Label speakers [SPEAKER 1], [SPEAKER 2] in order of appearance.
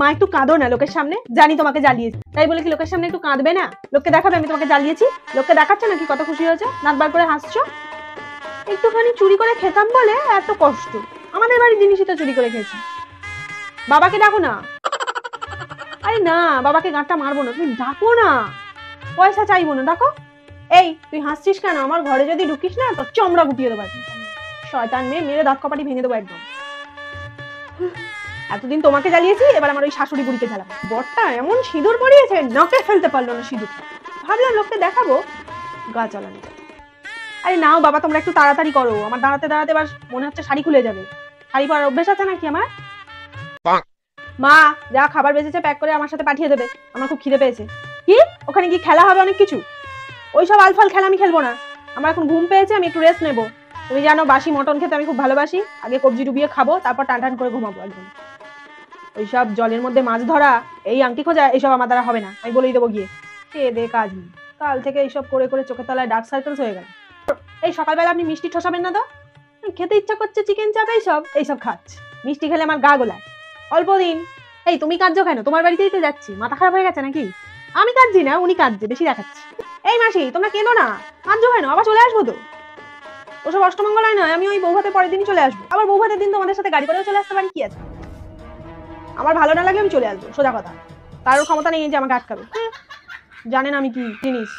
[SPEAKER 1] মা একটু কাঁদো না লোকের সামনে, জানি তোমাকে জ্বালিয়েছি, তাই বলে কি লোকের সামনে একটু কাঁদবে না? লোককে দেখাবে আমি তোমাকে জ্বালিয়েছি? লোককে দেখাচ্ছ নাকি কত খুশি হয়েছে, নাক বার করে হাসছো? একটুখানি চুরি করে খেতাম বলে এত কষ্ট। আমাদের বাড়ির জিনিসই তো চুরি করে খেয়েছি। বাবাকে ডাকো না। আরে না, বাবাকে গাঁটটা মারবো না, তুমি ডাকো না, পয়সা চাইবো না, ডাকো। এই তুই হাসছিস কেন? আমার ঘরে যদি ঢুকিস না তো চমড়া গুটিয়ে দেবো একদম। শয়তান মেয়ে, মেরে দাঁত কপাটি ভেঙে দেবো একদম। এতদিন তোমাকে জ্বালিয়েছি, এবার আমার ওই শাশুড়ি বুড়িকে জ্বালাবো। বরটা এমন সিঁদুর পরিয়েছে, নাকে ফেলতে পারলো না সিঁদুর। ভাবলাম লোককে দেখাবো, গা চালানো। আরে নাও বাবা, তোমরা একটু তাড়াতাড়ি করো, আমার দাঁড়াতে দাঁড়াতে এবার মনে হচ্ছে শাড়ি খুলে যাবে। শাড়ি পরার অভ্যেস আছে নাকি আমার? মা যা খাবার বেঁচেছে প্যাক করে আমার সাথে পাঠিয়ে দেবে, আমার খুব খিদে পেয়েছে। কি ওখানে কি খেলা হবে অনেক কিছু? ওইসব আলফাল খেলা আমি খেলবো না, আমার এখন ঘুম পেয়েছে, আমি একটু রেস্ট নেবো। তুমি জানো বাসি মটন খেতে আমি খুব ভালোবাসি, আগে কবজি ডুবিয়ে খাবো, তারপর টান টান করে ঘুমাবো একদম। ওইসব জলের মধ্যে মাছ ধরা, এই আংটি খোঁজা, এইসব আমার দ্বারা হবে না, আমি বলেই দেবো গিয়ে। খেয়ে দে কাজ নেই, কাল থেকে এইসব করে করে চোখের তলায় ডার্ক সার্কেলস হয়ে গেল। এই সকালবেলা আপনি মিষ্টি ঠোসাবেন না তো? খেতে ইচ্ছা করছে চিকেন চাপ, এইসব খাচ্ছে। মিষ্টি খেলে আমার গা গোলায় অল্প দিন। এই তুমি কাঁদছো কেন? তোমার বাড়িতেই তো যাচ্ছি, মাথা খারাপ হয়ে গেছে নাকি? আমি কাঁদছি না, উনি কাঁদছে, বেশি দেখাচ্ছে। এই মাসি তোমরা কেঁদো না, কাঁদছো কেন? আবার চলে আসবো তো। ওসব অষ্টমঙ্গলায় নয়, আমি ওই বৌভাতের পরের দিনই চলে আসবো। আবার বৌভাতের দিন তোমাদের সাথে গাড়ি করেও চলে আসতে পারি, কি আছে? আমার ভালো না লাগলে আমি চলে আসবো, সোজা কথা। কারোর ক্ষমতা নেই যে আমাকে আটকাবে। জানেন আমি কি জিনিস।